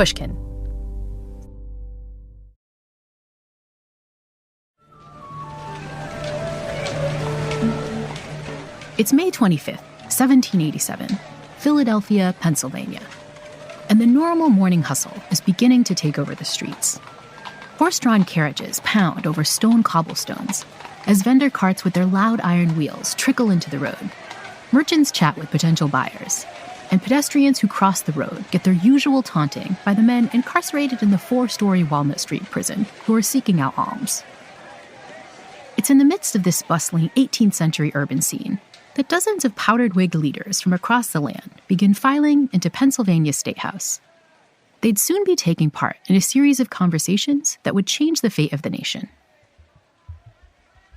Pushkin. It's May 25th, 1787, Philadelphia, Pennsylvania. And the normal morning hustle is beginning to take over the streets. Horse-drawn carriages pound over stone cobblestones as vendor carts with their loud iron wheels trickle into the road. Merchants chat with potential buyers, and pedestrians who cross the road get their usual taunting by the men incarcerated in the 4-story Walnut Street prison who are seeking out alms. It's in the midst of this bustling 18th century urban scene that dozens of powdered-wigged leaders from across the land begin filing into Pennsylvania State House. They'd soon be taking part in a series of conversations that would change the fate of the nation.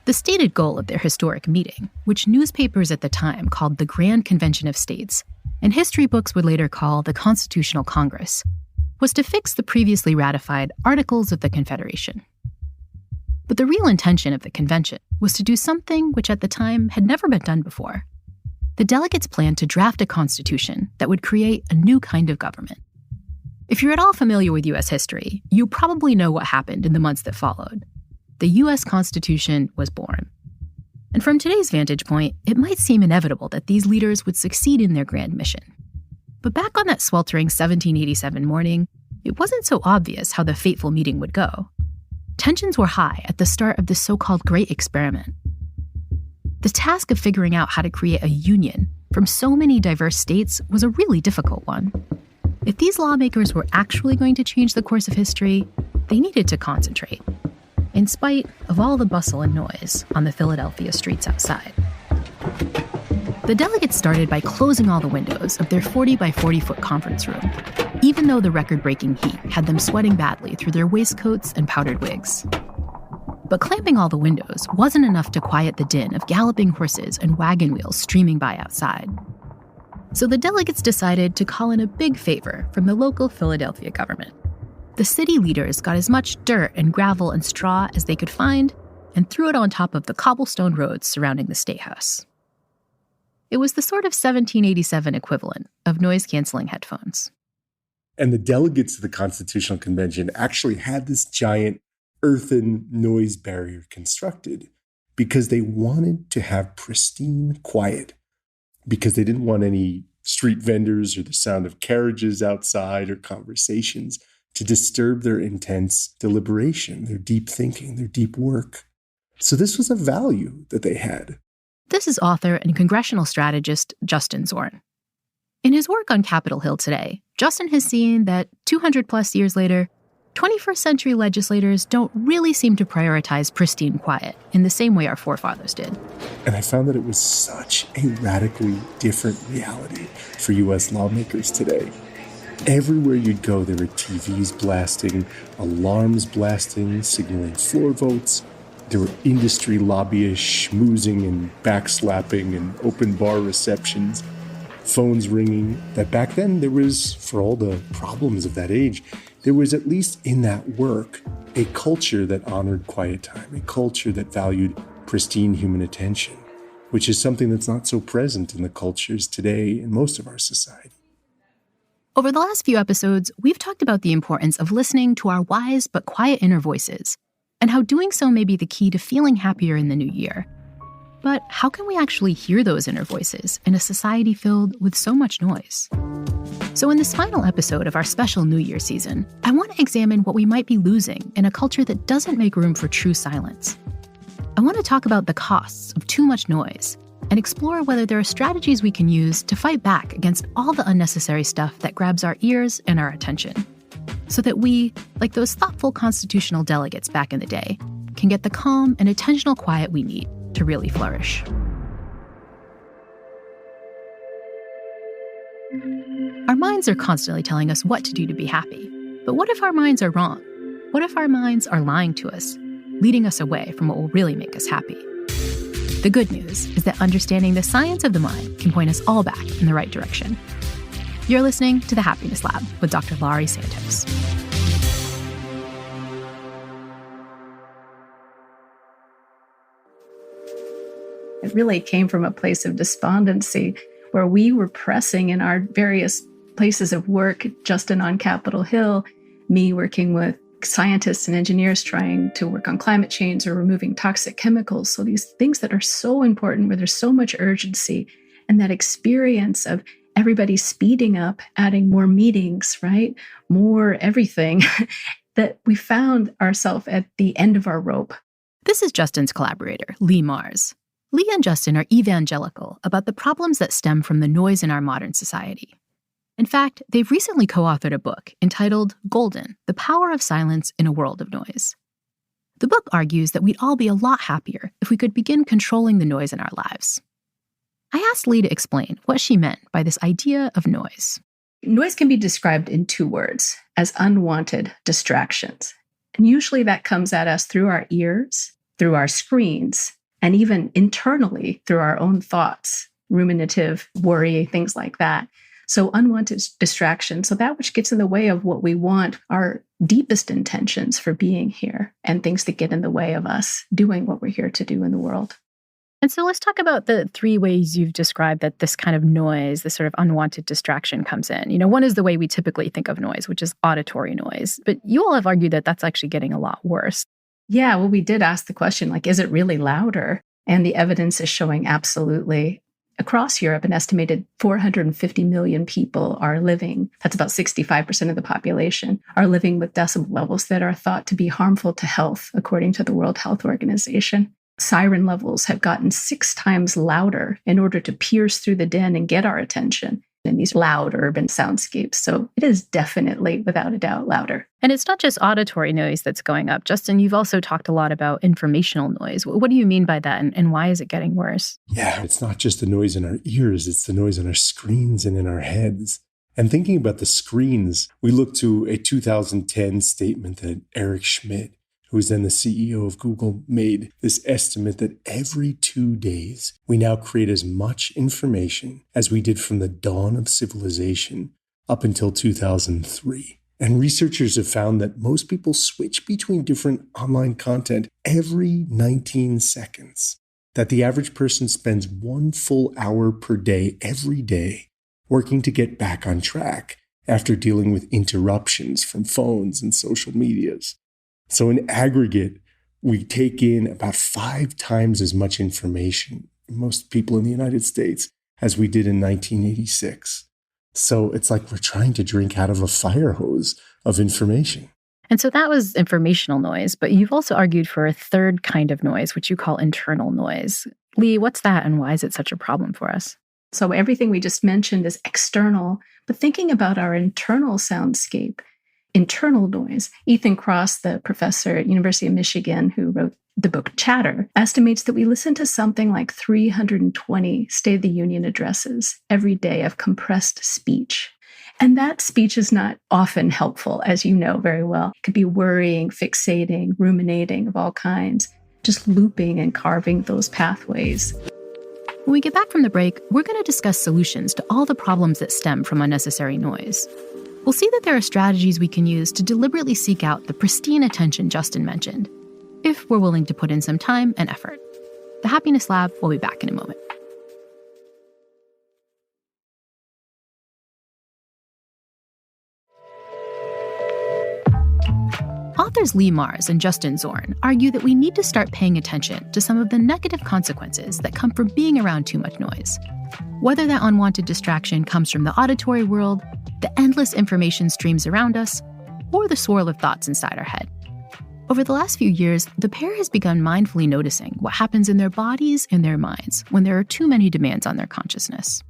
The stated goal of their historic meeting, which newspapers at the time called the Grand Convention of States, and history books would later call the Constitutional Congress, was to fix the previously ratified Articles of the Confederation. But the real intention of the convention was to do something which at the time had never been done before. The delegates planned to draft a constitution that would create a new kind of government. If you're at all familiar with U.S. history, you probably know what happened in the months that followed. The U.S. Constitution was born. And from today's vantage point, it might seem inevitable that these leaders would succeed in their grand mission. But back on that sweltering 1787 morning, it wasn't so obvious how the fateful meeting would go. Tensions were high at the start of the so-called Great Experiment. The task of figuring out how to create a union from so many diverse states was a really difficult one. If these lawmakers were actually going to change the course of history, they needed to concentrate, in spite of all the bustle and noise on the Philadelphia streets outside. The delegates started by closing all the windows of their 40 by 40-foot conference room, even though the record-breaking heat had them sweating badly through their waistcoats and powdered wigs. But clamping all the windows wasn't enough to quiet the din of galloping horses and wagon wheels streaming by outside. So the delegates decided to call in a big favor from the local Philadelphia government. The city leaders got as much dirt and gravel and straw as they could find and threw it on top of the cobblestone roads surrounding the State House. It was the sort of 1787 equivalent of noise-canceling headphones. And the delegates of the Constitutional Convention actually had this giant earthen noise barrier constructed because they wanted to have pristine quiet, because they didn't want any street vendors or the sound of carriages outside or conversations to disturb their intense deliberation, their deep thinking, their deep work. So this was a value that they had. This is author and congressional strategist Justin Zorn. In his work on Capitol Hill today, Justin has seen that 200-plus years later, 21st century legislators don't really seem to prioritize pristine quiet in the same way our forefathers did. And I found that it was such a radically different reality for U.S. lawmakers today. Everywhere you'd go, there were TVs blasting, alarms blasting, signaling floor votes. There were industry lobbyists schmoozing and backslapping and open bar receptions, phones ringing. That back then there was, for all the problems of that age, there was at least in that work a culture that honored quiet time, a culture that valued pristine human attention, which is something that's not so present in the cultures today in most of our society. Over the last few episodes, we've talked about the importance of listening to our wise but quiet inner voices, and how doing so may be the key to feeling happier in the new year. But how can we actually hear those inner voices in a society filled with so much noise? So in this final episode of our special New Year season, I want to examine what we might be losing in a culture that doesn't make room for true silence. I want to talk about the costs of too much noise and explore whether there are strategies we can use to fight back against all the unnecessary stuff that grabs our ears and our attention, so that we, like those thoughtful constitutional delegates back in the day, can get the calm and attentional quiet we need to really flourish. Our minds are constantly telling us what to do to be happy. But what if our minds are wrong? What if our minds are lying to us, leading us away from what will really make us happy? The good news is that understanding the science of the mind can point us all back in the right direction. You're listening to The Happiness Lab with Dr. Laurie Santos. It really came from a place of despondency where we were pressing in our various places of work, Justin on Capitol Hill, me working with scientists and engineers trying to work on climate change or removing toxic chemicals. So these things that are so important, where there's so much urgency, and that experience of everybody speeding up, adding more meetings, right? More everything, that we found ourselves at the end of our rope. This is Justin's collaborator, Leigh Marz. Leigh and Justin are evangelical about the problems that stem from the noise in our modern society. In fact, they've recently co-authored a book entitled Golden: The Power of Silence in a World of Noise. The book argues that we'd all be a lot happier if we could begin controlling the noise in our lives. I asked Leigh to explain what she meant by this idea of noise. Noise can be described in 2 words, as unwanted distractions. And usually that comes at us through our ears, through our screens, and even internally through our own thoughts, ruminative worry, things like that. So unwanted distractions, so that which gets in the way of what we want, our deepest intentions for being here, and things that get in the way of us doing what we're here to do in the world. And so let's talk about the 3 ways you've described that this kind of noise, this sort of unwanted distraction comes in. You know, one is the way we typically think of noise, which is auditory noise. But you all have argued that that's actually getting a lot worse. Yeah, well, we did ask the question, like, is it really louder? And the evidence is showing absolutely. Across Europe, an estimated 450 million people are living, that's about 65% of the population, are living with decibel levels that are thought to be harmful to health, according to the World Health Organization. Siren levels have gotten 6 times louder in order to pierce through the din and get our attention in these loud urban soundscapes. So it is definitely, without a doubt, louder. And it's not just auditory noise that's going up. Justin, you've also talked a lot about informational noise. What do you mean by that, and why is it getting worse? Yeah, it's not just the noise in our ears, it's the noise on our screens and in our heads. And thinking about the screens, we look to a 2010 statement that Eric Schmidt, who was then the CEO of Google, made this estimate that every 2 days, we now create as much information as we did from the dawn of civilization up until 2003. And researchers have found that most people switch between different online content every 19 seconds, that the average person spends 1 full hour per day every day working to get back on track after dealing with interruptions from phones and social medias. So in aggregate, we take in about 5 times as much information, most people in the United States, as we did in 1986. So it's like we're trying to drink out of a fire hose of information. And so that was informational noise, but you've also argued for a third kind of noise, which you call internal noise. Leigh, what's that, and why is it such a problem for us? So everything we just mentioned is external, but thinking about our internal soundscape, internal noise. Ethan Cross, the professor at University of Michigan who wrote the book Chatter, estimates that we listen to something like 320 State of the Union addresses every day of compressed speech. And that speech is not often helpful, as you know very well. It could be worrying, fixating, ruminating of all kinds, just looping and carving those pathways. When we get back from the break, we're going to discuss solutions to all the problems that stem from unnecessary noise. We'll see that there are strategies we can use to deliberately seek out the pristine attention Justin mentioned, if we're willing to put in some time and effort. The Happiness Lab will be back in a moment. Authors Leigh Marz and Justin Zorn argue that we need to start paying attention to some of the negative consequences that come from being around too much noise. Whether that unwanted distraction comes from the auditory world, the endless information streams around us, or the swirl of thoughts inside our head. Over the last few years, the pair has begun mindfully noticing what happens in their bodies and their minds when there are too many demands on their consciousness.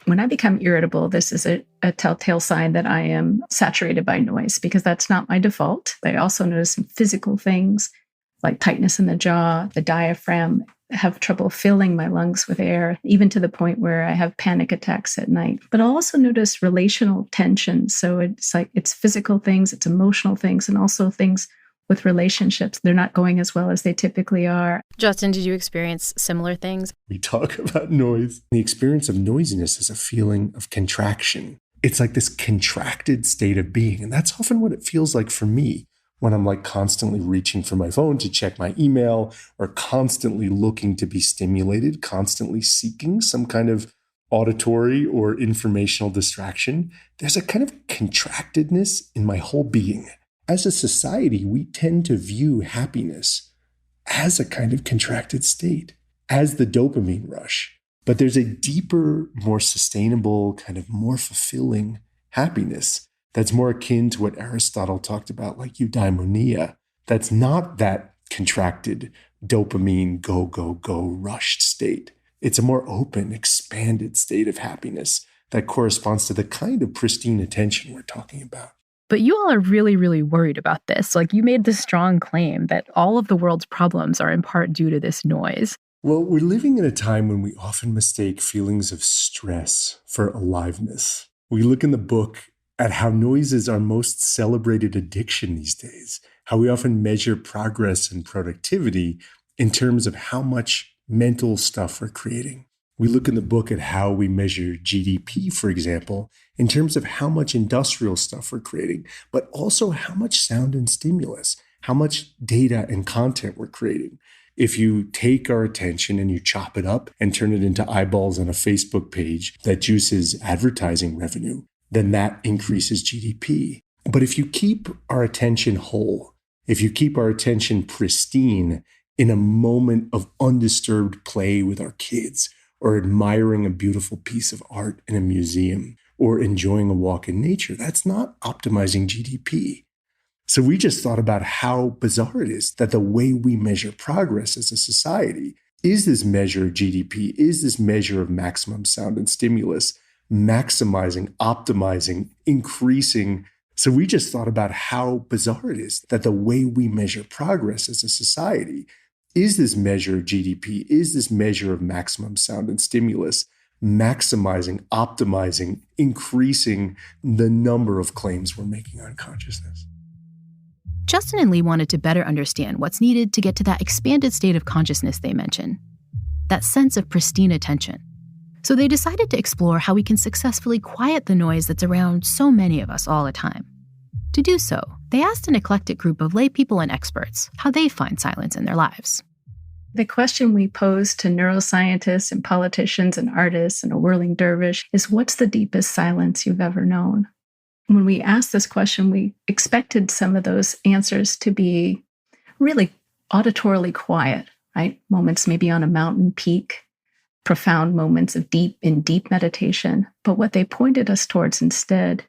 When I become irritable, this is a telltale sign that I am saturated by noise, because that's not my default. I also notice some physical things like tightness in the jaw, the diaphragm, have trouble filling my lungs with air, even to the point where I have panic attacks at night. But I'll also notice relational tension. So it's physical things, it's emotional things, and also things with relationships. They're not going as well as they typically are. Justin, did you experience similar things? We talk about noise. The experience of noisiness is a feeling of contraction. It's like this contracted state of being. And that's often what it feels like for me when I'm like constantly reaching for my phone to check my email, or constantly looking to be stimulated, constantly seeking some kind of auditory or informational distraction, there's a kind of contractedness in my whole being. As a society, we tend to view happiness as a kind of contracted state, as the dopamine rush. But there's a deeper, more sustainable, kind of more fulfilling happiness that's more akin to what Aristotle talked about, like eudaimonia. That's not that contracted dopamine go, go, go rushed state. It's a more open, expanded state of happiness that corresponds to the kind of pristine attention we're talking about. But you all are really, really worried about this. Like, you made this strong claim that all of the world's problems are in part due to this noise. Well, we're living in a time when we often mistake feelings of stress for aliveness. We look in the book at how noise is our most celebrated addiction these days, how we often measure progress and productivity in terms of how much mental stuff we're creating. We look in the book at how we measure GDP, for example, in terms of how much industrial stuff we're creating, but also how much sound and stimulus, how much data and content we're creating. If you take our attention and you chop it up and turn it into eyeballs on a Facebook page that juices advertising revenue, then that increases GDP. But if you keep our attention whole, if you keep our attention pristine in a moment of undisturbed play with our kids, or admiring a beautiful piece of art in a museum, or enjoying a walk in nature, that's not optimizing GDP. So we just thought about how bizarre it is that the way we measure progress as a society is this measure of GDP, is this measure of maximum sound and stimulus, maximizing, optimizing, increasing. So we just thought about how bizarre it is that the way we measure progress as a society is this measure of GDP, is this measure of maximum sound and stimulus, maximizing, optimizing, increasing the number of claims we're making on consciousness. Justin and Leigh wanted to better understand what's needed to get to that expanded state of consciousness they mention, that sense of pristine attention. So they decided to explore how we can successfully quiet the noise that's around so many of us all the time. To do so, they asked an eclectic group of lay people and experts how they find silence in their lives. The question we pose to neuroscientists and politicians and artists and a whirling dervish is, what's the deepest silence you've ever known? When we asked this question, we expected some of those answers to be really auditorily quiet, right? Moments maybe on a mountain peak, profound moments of deep meditation. But what they pointed us towards instead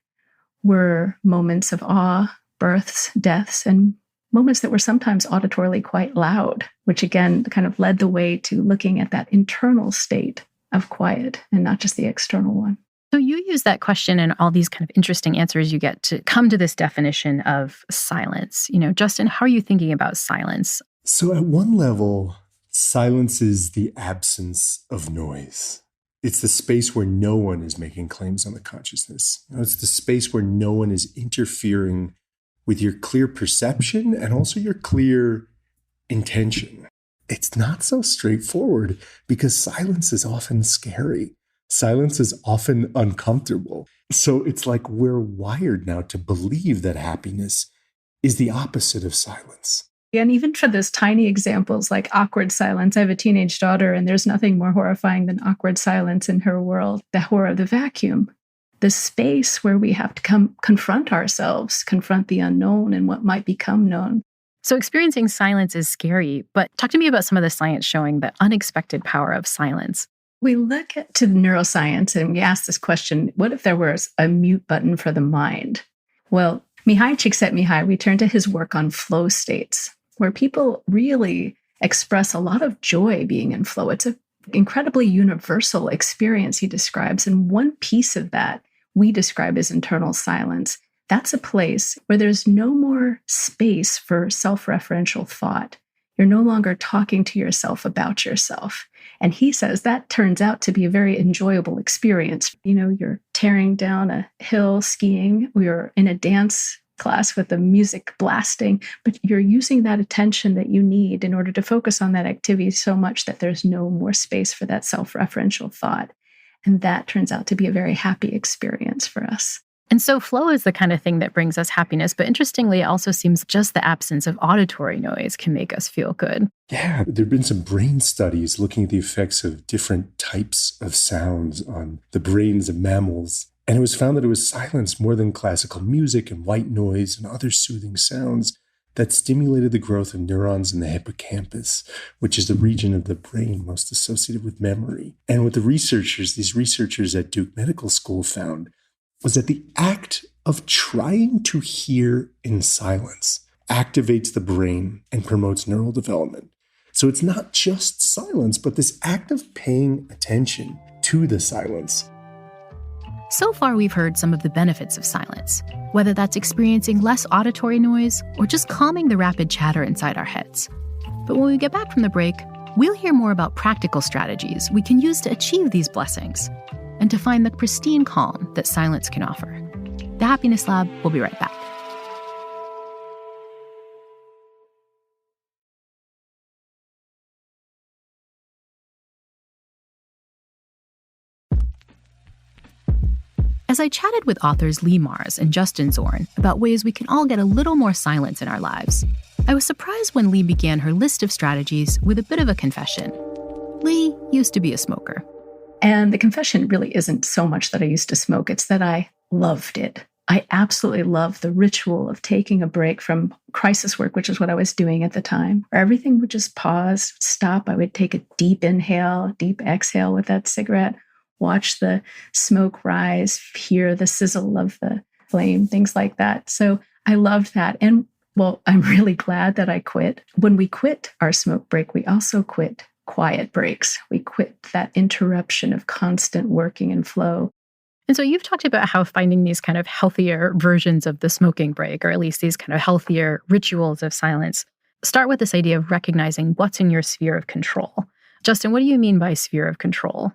were moments of awe, births, deaths, and moments that were sometimes auditorily quite loud, which again kind of led the way to looking at that internal state of quiet and not just the external one. So you use that question and all these kind of interesting answers you get to come to this definition of silence. Justin, how are you thinking about silence? So at one level, silence is the absence of noise. It's the space where no one is making claims on the consciousness. It's the space where no one is interfering with your clear perception and also your clear intention. It's not so straightforward because silence is often scary. Silence is often uncomfortable. So it's like we're wired now to believe that happiness is the opposite of silence. And even for those tiny examples like awkward silence, I have a teenage daughter and there's nothing more horrifying than awkward silence in her world, the horror of the vacuum, the space where we have to confront ourselves, confront the unknown and what might become known. So experiencing silence is scary, but talk to me about some of the science showing the unexpected power of silence. We look to neuroscience and we ask this question, what if there was a mute button for the mind? Well, Mihai Csikszentmihalyi, we turn to his work on flow states, where people really express a lot of joy being in flow. It's an incredibly universal experience he describes. And one piece of that we describe as internal silence. That's a place where there's no more space for self-referential thought. You're no longer talking to yourself about yourself. And he says that turns out to be a very enjoyable experience. You're tearing down a hill skiing, or you're in a dance class with the music blasting, but you're using that attention that you need in order to focus on that activity so much that there's no more space for that self-referential thought. And that turns out to be a very happy experience for us. And so flow is the kind of thing that brings us happiness. But interestingly, it also seems just the absence of auditory noise can make us feel good. Yeah, there have been some brain studies looking at the effects of different types of sounds on the brains of mammals. And it was found that it was silence more than classical music and white noise and other soothing sounds that stimulated the growth of neurons in the hippocampus, which is the region of the brain most associated with memory. And what these researchers at Duke Medical School found was that the act of trying to hear in silence activates the brain and promotes neural development. So it's not just silence, but this act of paying attention to the silence. So far, we've heard some of the benefits of silence, whether that's experiencing less auditory noise or just calming the rapid chatter inside our heads. But when we get back from the break, we'll hear more about practical strategies we can use to achieve these blessings and to find the pristine calm that silence can offer. The Happiness Lab will be right back. As I chatted with authors Leigh Marz and Justin Zorn about ways we can all get a little more silence in our lives, I was surprised when Leigh began her list of strategies with a bit of a confession. Leigh used to be a smoker. And the confession really isn't so much that I used to smoke, it's that I loved it. I absolutely loved the ritual of taking a break from crisis work, which is what I was doing at the time, where everything would just pause, stop. I would take a deep inhale, deep exhale with that cigarette, watch the smoke rise, hear the sizzle of the flame, things like that. So I loved that. And well, I'm really glad that I quit. When we quit our smoke break, we also quit quiet breaks. We quit that interruption of constant working and flow. And so you've talked about how finding these kind of healthier versions of the smoking break, or at least these kind of healthier rituals of silence, start with this idea of recognizing what's in your sphere of control. Justin, what do you mean by sphere of control?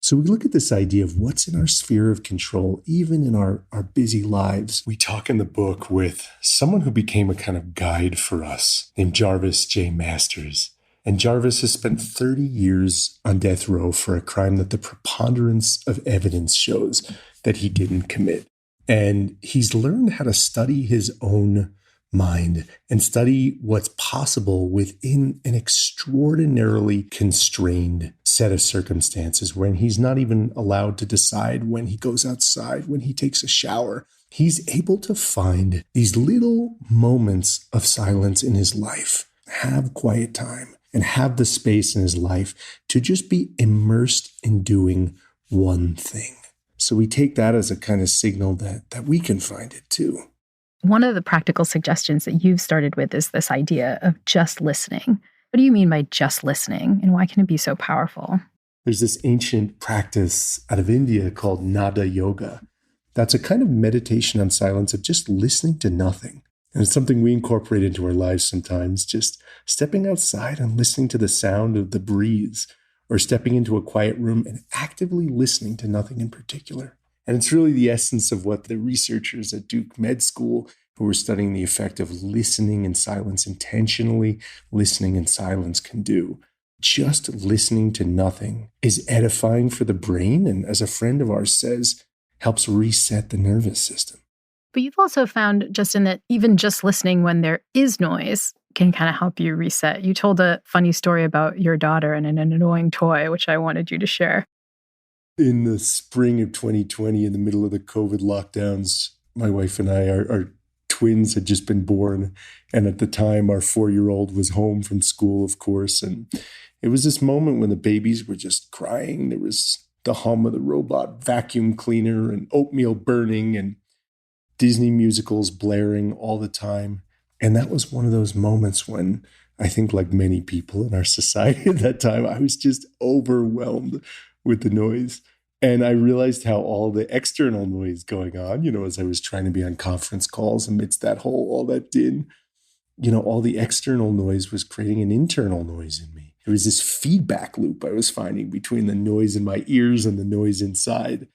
So we look at this idea of what's in our sphere of control, even in our busy lives. We talk in the book with someone who became a kind of guide for us named Jarvis J. Masters. And Jarvis has spent 30 years on death row for a crime that the preponderance of evidence shows that he didn't commit. And he's learned how to study his own mind and study what's possible within an extraordinarily constrained set of circumstances when he's not even allowed to decide when he goes outside, when he takes a shower. He's able to find these little moments of silence in his life, have quiet time, and have the space in his life to just be immersed in doing one thing. So we take that as a kind of signal that we can find it too. One of the practical suggestions that you've started with is this idea of just listening. What do you mean by just listening, and why can it be so powerful? There's this ancient practice out of India called nada yoga. That's a kind of meditation on silence of just listening to nothing. And it's something we incorporate into our lives sometimes, just stepping outside and listening to the sound of the breeze, or stepping into a quiet room and actively listening to nothing in particular. And it's really the essence of what the researchers at Duke Med School, who were studying the effect of listening in silence, intentionally listening in silence, can do. Just listening to nothing is edifying for the brain, and as a friend of ours says, helps reset the nervous system. But you've also found, Justin, that even just listening when there is noise can kind of help you reset. You told a funny story about your daughter and an annoying toy, which I wanted you to share. In the spring of 2020, in the middle of the COVID lockdowns, my wife and I, our twins had just been born. And at the time, our 4-year-old was home from school, of course. And it was this moment when the babies were just crying. There was the hum of the robot vacuum cleaner and oatmeal burning and Disney musicals blaring all the time. And that was one of those moments when I think, like many people in our society at that time, I was just overwhelmed with the noise. And I realized how all the external noise going on, as I was trying to be on conference calls amidst all that din, all the external noise was creating an internal noise in me. It was this feedback loop I was finding between the noise in my ears and the noise inside.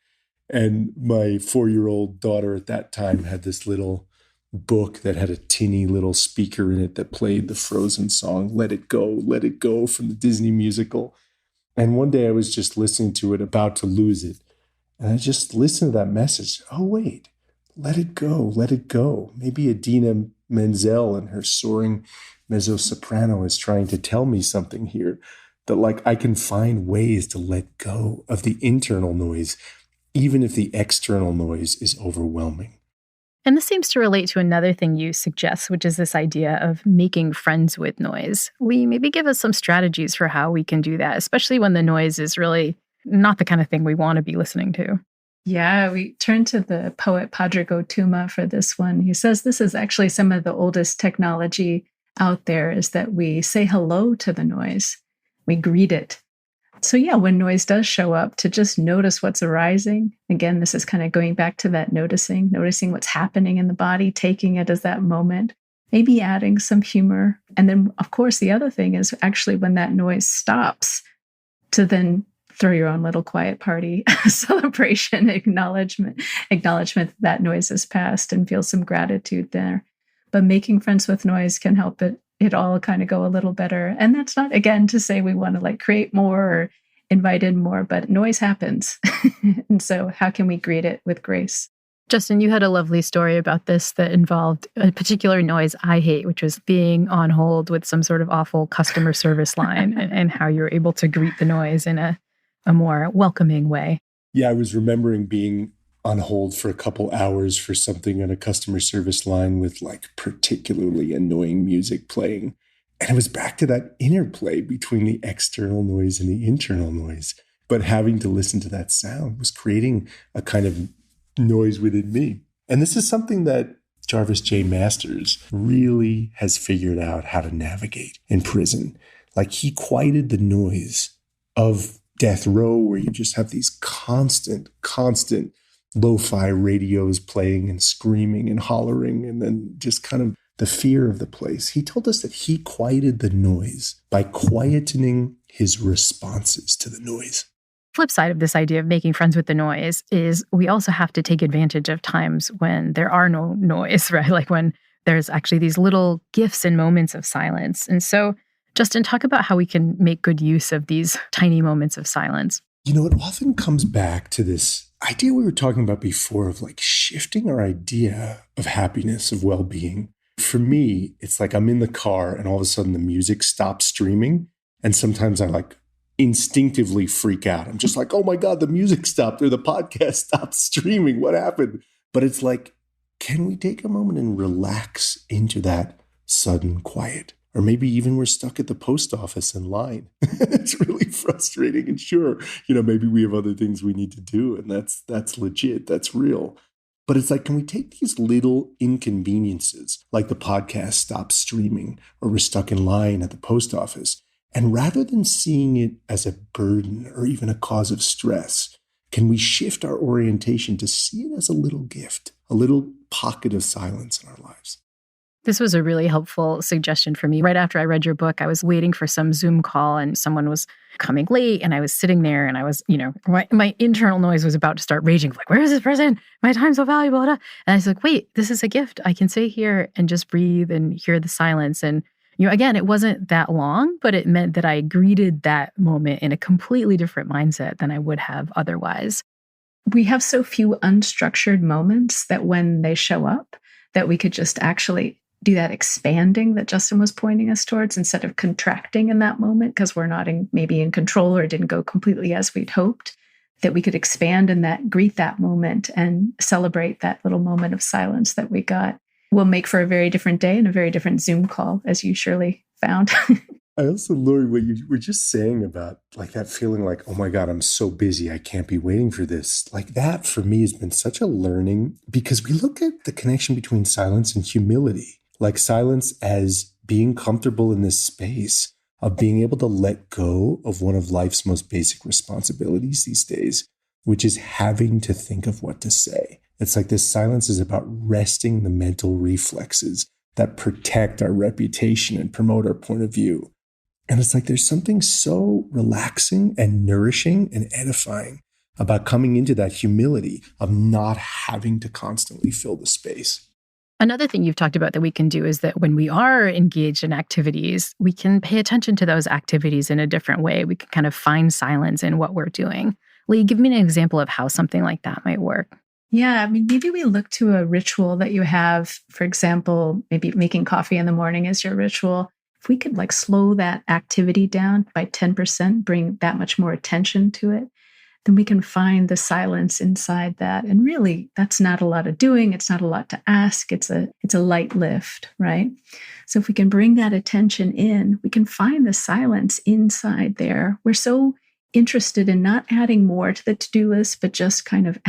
And my 4-year-old daughter at that time had this little book that had a tinny little speaker in it that played the Frozen song, Let It Go from the Disney musical. And one day I was just listening to it, about to lose it. And I just listened to that message. Oh, wait, let it go, let it go. Maybe Idina Menzel and her soaring mezzo-soprano is trying to tell me something here, that like I can find ways to let go of the internal noise, even if the external noise is overwhelming. And this seems to relate to another thing you suggest, which is this idea of making friends with noise. Leigh, maybe give us some strategies for how we can do that, especially when the noise is really not the kind of thing we want to be listening to. Yeah, we turn to the poet Padraig Tuma for this one. He says this is actually some of the oldest technology out there, is that we say hello to the noise. We greet it. So yeah, when noise does show up, to just notice what's arising. Again, this is kind of going back to that noticing what's happening in the body, taking it as that moment, maybe adding some humor. And then, of course, the other thing is actually when that noise stops, to then throw your own little quiet party, celebration, acknowledgement that noise has passed, and feel some gratitude there. But making friends with noise can help it all kind of go a little better. And that's not, again, to say we want to like create more or invite in more, but noise happens. And so how can we greet it with grace? Justin, you had a lovely story about this that involved a particular noise I hate, which was being on hold with some sort of awful customer service line and how you're able to greet the noise in a more welcoming way. Yeah, I was remembering being on hold for a couple hours for something on a customer service line with like particularly annoying music playing. And it was back to that interplay between the external noise and the internal noise. But having to listen to that sound was creating a kind of noise within me. And this is something that Jarvis J. Masters really has figured out how to navigate in prison. Like he quieted the noise of death row, where you just have these constant lo-fi radios playing and screaming and hollering, and then just kind of the fear of the place. He told us that he quieted the noise by quietening his responses to the noise. Flip side of this idea of making friends with the noise is we also have to take advantage of times when there are no noise, right? Like when there's actually these little gifts and moments of silence. And so, Justin, talk about how we can make good use of these tiny moments of silence. You know, it often comes back to this idea we were talking about before of like shifting our idea of happiness, of well-being. For me, it's like I'm in the car and all of a sudden the music stops streaming. And sometimes I like instinctively freak out. I'm just like, oh my God, the music stopped, or the podcast stopped streaming. What happened? But it's like, can we take a moment and relax into that sudden quiet? Or maybe even we're stuck at the post office in line. It's really frustrating. And sure, maybe we have other things we need to do. And that's legit. That's real. But it's like, can we take these little inconveniences, like the podcast stops streaming, or we're stuck in line at the post office, and rather than seeing it as a burden or even a cause of stress, can we shift our orientation to see it as a little gift, a little pocket of silence in our lives? This was a really helpful suggestion for me. Right after I read your book, I was waiting for some Zoom call and someone was coming late, and I was sitting there and I was, my internal noise was about to start raging. Like, where is this person? My time's so valuable. And I was like, wait, this is a gift. I can sit here and just breathe and hear the silence. And, again, it wasn't that long, but it meant that I greeted that moment in a completely different mindset than I would have otherwise. We have so few unstructured moments that when they show up, that we could just actually do that expanding that Justin was pointing us towards, instead of contracting in that moment because we're not maybe in control or it didn't go completely as we'd hoped, that we could expand in that, greet that moment and celebrate that little moment of silence that we got. Will make for a very different day and a very different Zoom call, as you surely found. I also, Laurie, what you were just saying about like that feeling like, oh my God, I'm so busy, I can't be waiting for this. Like that for me has been such a learning, because we look at the connection between silence and humility. Like silence as being comfortable in this space of being able to let go of one of life's most basic responsibilities these days, which is having to think of what to say. It's like this silence is about resting the mental reflexes that protect our reputation and promote our point of view. And it's like there's something so relaxing and nourishing and edifying about coming into that humility of not having to constantly fill the space. Another thing you've talked about that we can do is that when we are engaged in activities, we can pay attention to those activities in a different way. We can kind of find silence in what we're doing. Leigh, give me an example of how something like that might work. Yeah, I mean, maybe we look to a ritual that you have, for example, maybe making coffee in the morning is your ritual. If we could like slow that activity down by 10%, bring that much more attention to it, then we can find the silence inside that. And really, that's not a lot of doing. It's not a lot to ask. It's a light lift, right? So if we can bring that attention in, we can find the silence inside there. We're so interested in not adding more to the to-do list, but just kind of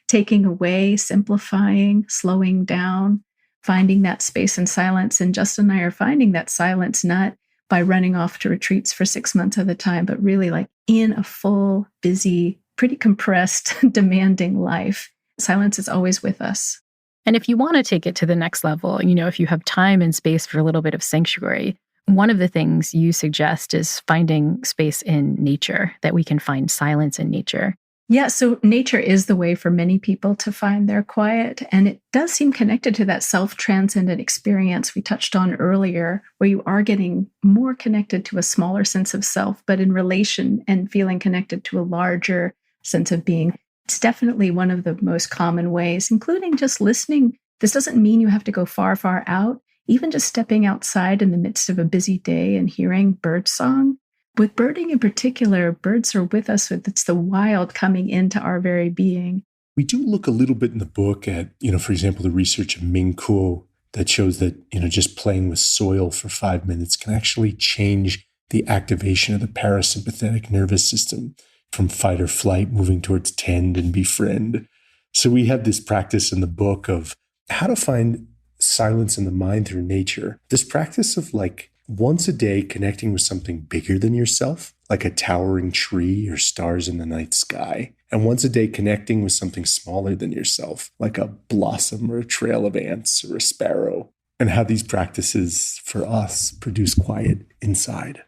taking away, simplifying, slowing down, finding that space and silence. And Justin and I are finding that silence not by running off to retreats for 6 months at a time, but really like in a full, busy, pretty compressed, demanding life. Silence is always with us. And if you want to take it to the next level, if you have time and space for a little bit of sanctuary, one of the things you suggest is finding space in nature, that we can find silence in nature. Yeah, so nature is the way for many people to find their quiet. And it does seem connected to that self-transcendent experience we touched on earlier, where you are getting more connected to a smaller sense of self, but in relation and feeling connected to a larger sense of being. It's definitely one of the most common ways, including just listening. This doesn't mean you have to go far, far out. Even just stepping outside in the midst of a busy day and hearing bird song. With birding in particular, birds are with us. It's the wild coming into our very being. We do look a little bit in the book at, for example, the research of Ming Kuo that shows that, just playing with soil for 5 minutes can actually change the activation of the parasympathetic nervous system from fight or flight, moving towards tend and befriend. So we have this practice in the book of how to find silence in the mind through nature. This practice of like once a day connecting with something bigger than yourself, like a towering tree or stars in the night sky. And once a day connecting with something smaller than yourself, like a blossom or a trail of ants or a sparrow. And how these practices for us produce quiet inside.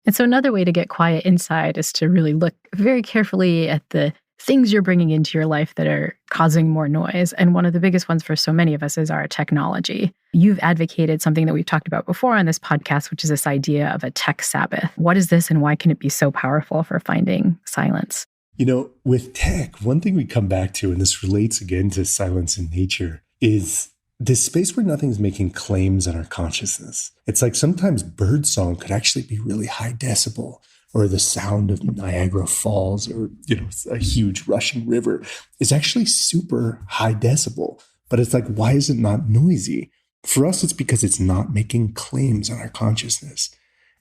And so another way to get quiet inside is to really look very carefully at the things you're bringing into your life that are causing more noise. And one of the biggest ones for so many of us is our technology. You've advocated something that we've talked about before on this podcast, which is this idea of a tech Sabbath. What is this and why can it be so powerful for finding silence? With tech, one thing we come back to, and this relates again to silence in nature, is this space where nothing's making claims on our consciousness. It's like sometimes birdsong could actually be really high decibel, or the sound of Niagara Falls, or, a huge rushing river is actually super high decibel. But it's like, why is it not noisy? For us, it's because it's not making claims on our consciousness.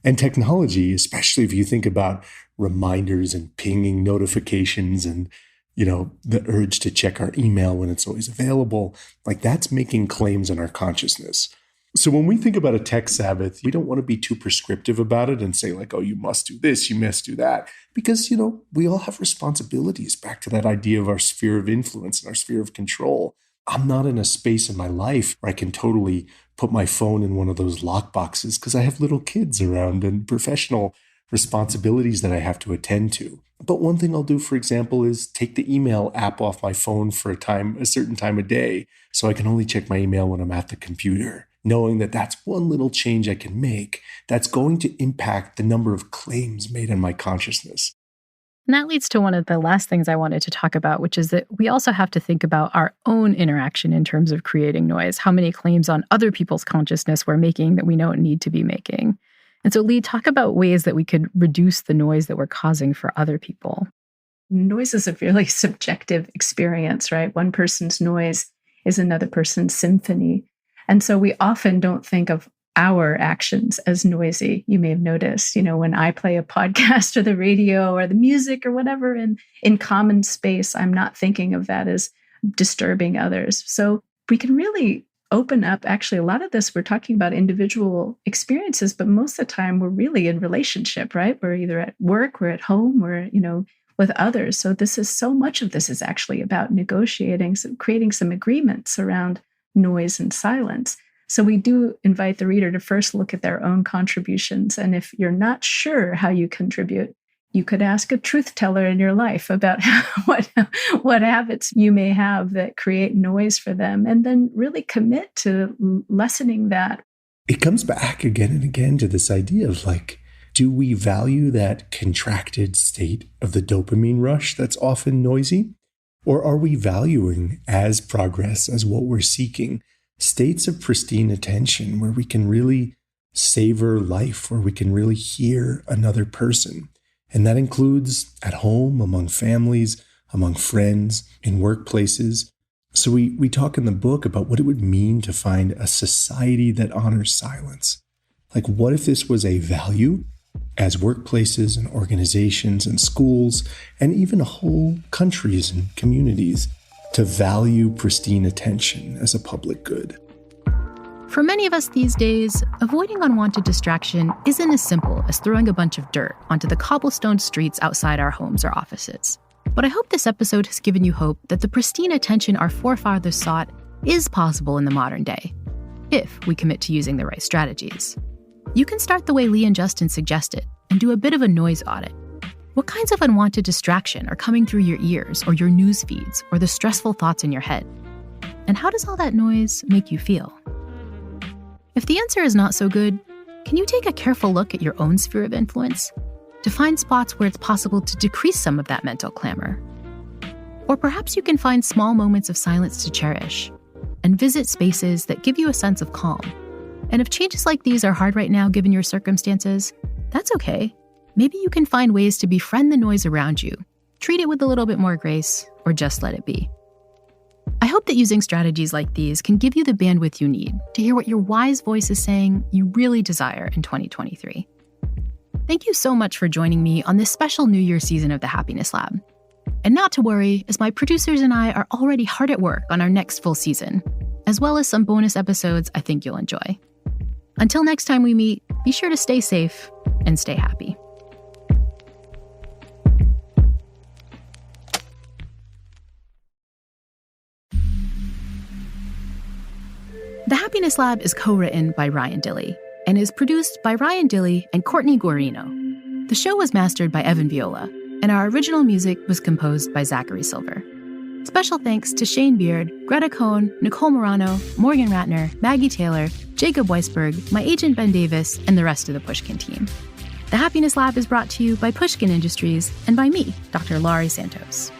And technology, especially if you think about reminders and pinging notifications and, the urge to check our email when it's always available, like that's making claims on our consciousness. So when we think about a tech Sabbath, we don't want to be too prescriptive about it and say like, oh, you must do this, you must do that. Because, we all have responsibilities, back to that idea of our sphere of influence and our sphere of control. I'm not in a space in my life where I can totally put my phone in one of those lock boxes because I have little kids around and professional responsibilities that I have to attend to. But one thing I'll do, for example, is take the email app off my phone for a certain time of day so I can only check my email when I'm at the computer, knowing that that's one little change I can make that's going to impact the number of claims made on my consciousness. And that leads to one of the last things I wanted to talk about, which is that we also have to think about our own interaction in terms of creating noise, how many claims on other people's consciousness we're making that we don't need to be making. And so, Leigh, talk about ways that we could reduce the noise that we're causing for other people. Noise is a really subjective experience, right? One person's noise is another person's symphony. And so we often don't think of our actions as noisy. You may have noticed, when I play a podcast or the radio or the music or whatever in common space, I'm not thinking of that as disturbing others. So we can really open up. Actually, a lot of this, we're talking about individual experiences, but most of the time we're really in relationship, right? We're either at work, we're at home, we're, with others. So so much of this is actually about negotiating, so creating some agreements around noise and silence. So we do invite the reader to first look at their own contributions. And if you're not sure how you contribute, you could ask a truth teller in your life about what habits you may have that create noise for them, and then really commit to lessening that. It comes back again and again to this idea of like, do we value that contracted state of the dopamine rush that's often noisy? Or are we valuing as progress, as what we're seeking, states of pristine attention where we can really savor life, where we can really hear another person? And that includes at home, among families, among friends, in workplaces. So we talk in the book about what it would mean to find a society that honors silence. Like, what if this was a value as workplaces and organizations and schools and even whole countries and communities to value pristine attention as a public good? For many of us these days, avoiding unwanted distraction isn't as simple as throwing a bunch of dirt onto the cobblestone streets outside our homes or offices. But I hope this episode has given you hope that the pristine attention our forefathers sought is possible in the modern day, if we commit to using the right strategies. You can start the way Leigh and Justin suggested and do a bit of a noise audit. What kinds of unwanted distraction are coming through your ears or your news feeds or the stressful thoughts in your head? And how does all that noise make you feel? If the answer is not so good, can you take a careful look at your own sphere of influence to find spots where it's possible to decrease some of that mental clamor? Or perhaps you can find small moments of silence to cherish and visit spaces that give you a sense of calm. And if changes like these are hard right now given your circumstances, that's okay. Maybe you can find ways to befriend the noise around you, treat it with a little bit more grace, or just let it be. I hope that using strategies like these can give you the bandwidth you need to hear what your wise voice is saying you really desire in 2023. Thank you so much for joining me on this special New Year season of the Happiness Lab. And not to worry, as my producers and I are already hard at work on our next full season, as well as some bonus episodes I think you'll enjoy. Until next time we meet, be sure to stay safe and stay happy. The Happiness Lab is co-written by Ryan Dilley and is produced by Ryan Dilley and Courtney Guarino. The show was mastered by Evan Viola, and our original music was composed by Zachary Silver. Special thanks to Shane Beard, Greta Cohn, Nicole Morano, Morgan Ratner, Maggie Taylor, Jacob Weisberg, my agent Ben Davis, and the rest of the Pushkin team. The Happiness Lab is brought to you by Pushkin Industries and by me, Dr. Laurie Santos.